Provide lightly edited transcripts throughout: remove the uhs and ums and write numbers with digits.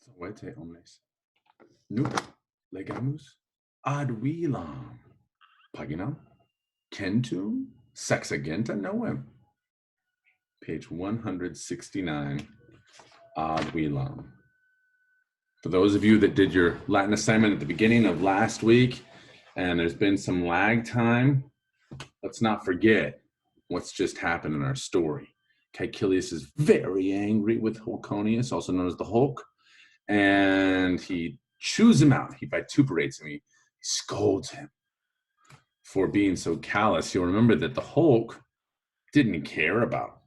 Sovete omnes. Nunc legamus ad vilam. Paginam centum sexagenta novem. Page 169, ad vilam. For those of you that did your Latin assignment at the beginning of last week, and there's been some lag time, let's not forget what's just happened in our story. Caecilius is very angry with Hulconius, also known as the Hulk, and he chews him out. He vituperates him. He scolds him for being so callous. You'll remember that the Hulk didn't care about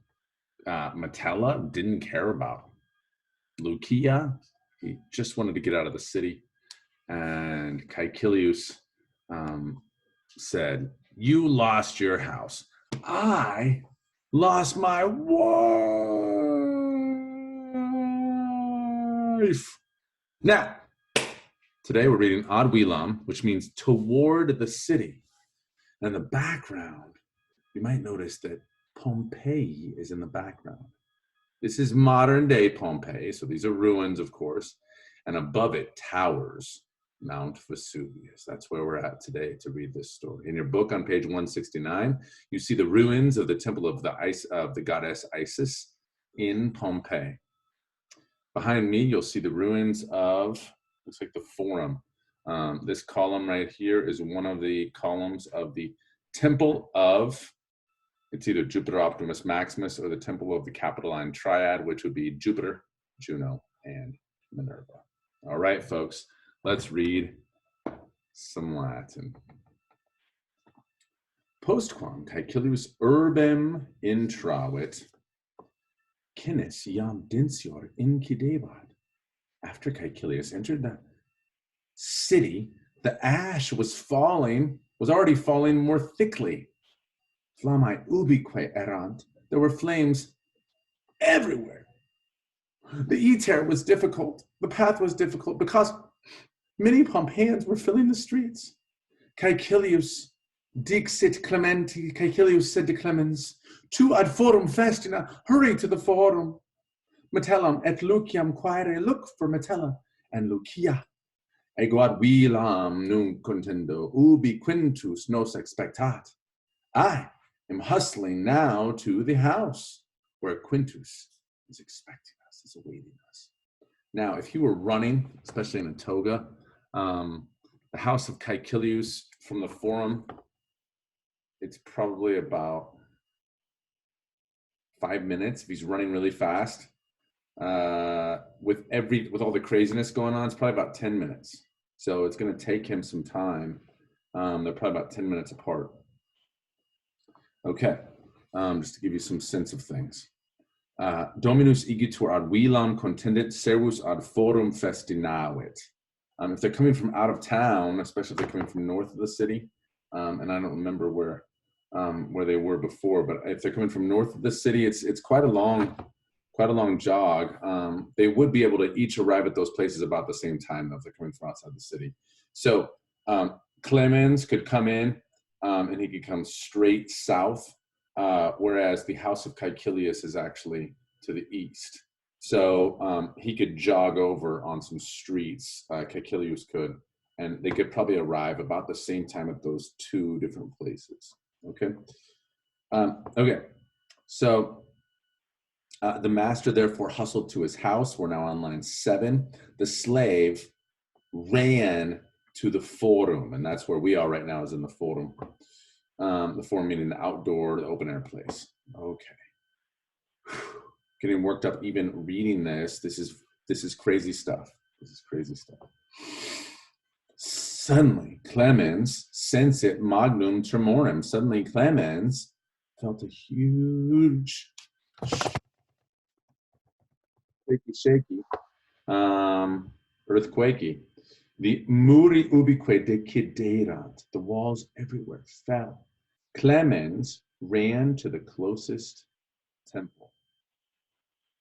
Metella, didn't care about Lucia. He just wanted to get out of the city. And Caecilius said, "You lost your house. I lost my wife." Now, today we're reading ad vilam, which means toward the city. And in the background, you might notice that Pompeii is in the background. This is modern day Pompeii, so these are ruins, of course, and above it towers Mount Vesuvius. That's where we're at today to read this story. In your book on page 169, you see the ruins of the temple of the goddess Isis in Pompeii. Behind me, you'll see the ruins of, looks like the Forum. This column right here is one of the columns of the temple of, it's either Jupiter Optimus Maximus or the temple of the Capitoline Triad, which would be Jupiter, Juno, and Minerva. All right, folks, let's read some Latin. Postquam Caecilius urbem intravit, Cinis iam dincior incidebat. After Caecilius entered the city, the ash was already falling more thickly. Flammae ubique erant. There were flames everywhere. The iter was difficult. The path was difficult because many Pompeians were filling the streets. Caecilius dixit Clementi. Caecilius said to Clemens, "Tu ad forum festina, hurry to the forum. Metellam et Luciam quaere, look for Metella and Lucia. Ego ad vilam nunc contendo, ubi Quintus nos expectat." I am hustling now to the house where Quintus is expecting us, is awaiting us. Now, if you were running, especially in a toga, the house of Caecilius from the Forum, it's probably about 5 minutes if he's running really fast. With all the craziness going on, it's probably about 10 minutes. So it's going to take him some time. They're probably about 10 minutes apart. Okay, just to give you some sense of things. Dominus igitur ad vilam contendit, servus ad forum festinavit. If they're coming from out of town, especially if they're coming from north of the city, and I don't remember where they were before, but if they're coming from north of the city, it's quite a long jog. They would be able to each arrive at those places about the same time if they're coming from outside the city. So Clemens could come in and he could come straight south, whereas the house of Caecilius is actually to the east. So he could jog over on some streets, Caecilius could, and they could probably arrive about the same time at those two different places. Okay. So the master therefore hustled to his house. We're now on line 7. The slave ran to the forum, and that's where we are right now, is in the forum. The forum meaning the outdoor, the open air place. Okay. Getting worked up even reading this. This is crazy stuff. This is crazy stuff. Suddenly, Clemens sensit magnum tremorem. Suddenly, Clemens felt a huge shaky, earthquakey. The muri ubique deciderat. The walls everywhere fell. Clemens ran to the closest temple.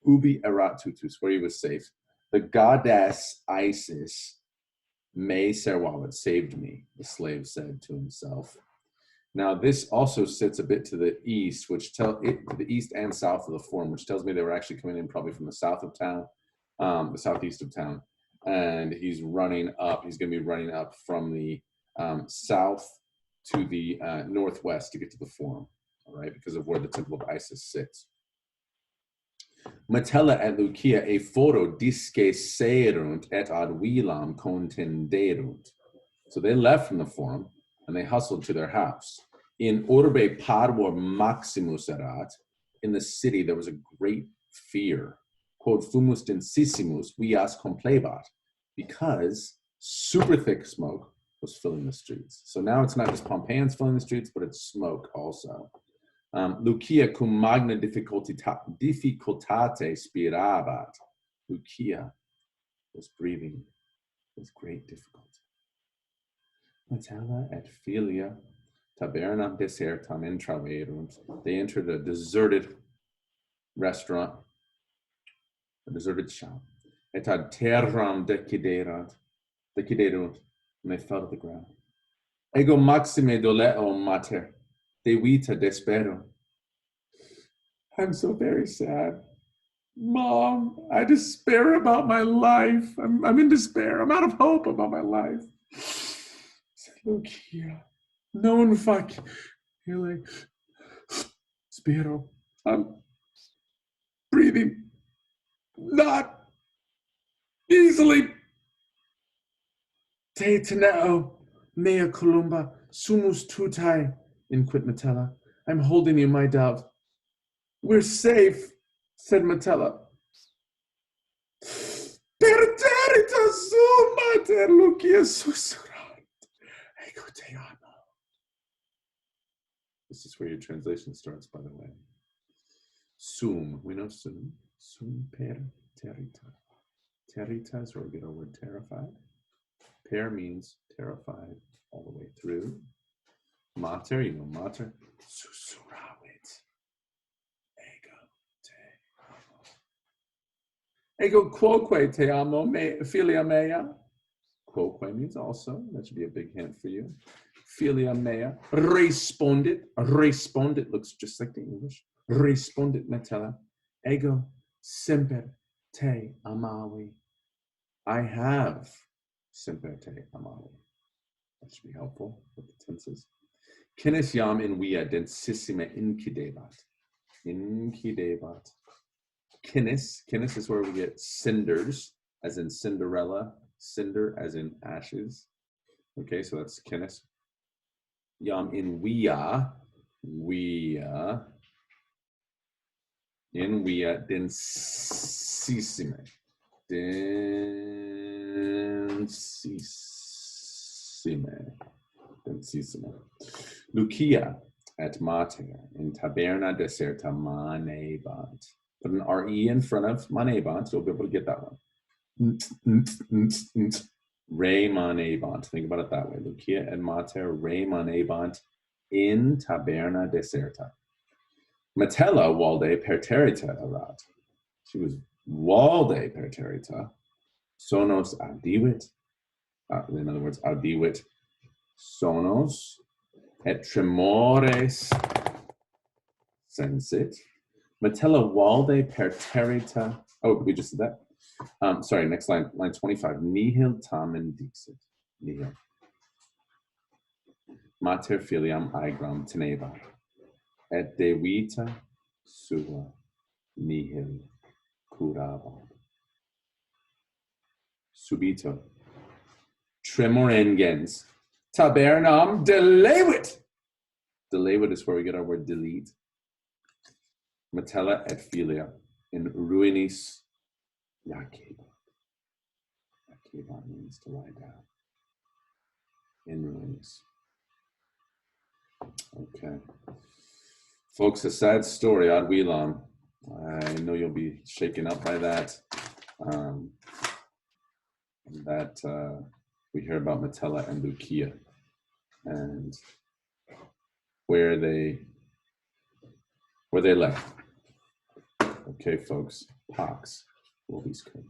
Ubi erat tutus, where he was safe. The goddess Isis me servalet, saved me, the slave said to himself. Now this also sits a bit to the east, to the east and south of the Forum, which tells me they were actually coming in probably from the south of town. the southeast of town. And he's running up. He's going to be running up from the south to the northwest to get to the forum, all right, because of where the temple of Isis sits. Metella et Lucia e foro disque serunt et ad vilam contenderunt. So they left from the forum and they hustled to their house. In orbe parvor maximus erat, in the city there was a great fear. Quod fumus densissimus vias complebat, because super thick smoke was filling the streets. So now it's not just Pompeians filling the streets, but it's smoke also. Lucia cum magna difficultate spirabat. Lucia was breathing with great difficulty. Metella et filia tabernam desertam intraverunt. They entered a deserted restaurant, a deserted shop. Et ad terram deciderunt, and they fell to the ground. Ego maxime doleo mater, de vita despero. I'm so very sad. Mom, I despair about my life. I'm in despair. I'm out of hope about my life. Lucia, non fac ile spero. I'm breathing not easily. Te teneo mea columba sumus tutai, inquit Metella. I'm holding you, my dove. We're safe, said Metella. Perterita sum mater Lucia susurrant. Ego te amo. This is where your translation starts, by the way. Sum, we know sum. Sum per terita. Terita is where we get our word terrified. Per means terrified all the way through. Mater, you know, mater. Susurravit. Ego te amo. Ego quoque te amo, filia mea. Quoque means also. That should be a big hint for you. Filia mea. Respondit. Respondit looks just like the English. Respondit Metella. Ego semper te amavi. I have semper te amavi. That should be helpful with the tenses. Cinis iam in via densissima incidebat. Incidebat. Cinis. Cinis is where we get cinders, as in Cinderella. Cinder, as in ashes. Okay, so that's cinis. Iam in via. In via densissima. Densissima. Lucia et mater in taberna deserta manebant. Put an RE in front of manebant, so you'll be able to get that one. Re manebant. Think about it that way. Lucia et mater re manebant in taberna deserta. Metella valde perterita erat. She was valde perterita. Sonos audivit. In other words, audivit sonos et tremores sensit. Metella valde perterita. Oh, we just did that. Sorry, next line, line 25. Nihil tamen dixit. Nihil. Mater filiam aegram tenebar. Et de vita sua nihil curabat. Subito. Tremorengens. Tabernam delevit. Delevit is where we get our word delete. Metella et filia in ruinis jacebat. Jacebat means to lie down. In ruinis. Okay. Folks, a sad story, Ad Wilam. I know you'll be shaken up by that. We hear about Metella and Lucia and where they left. Okay, folks, Pax will be screened.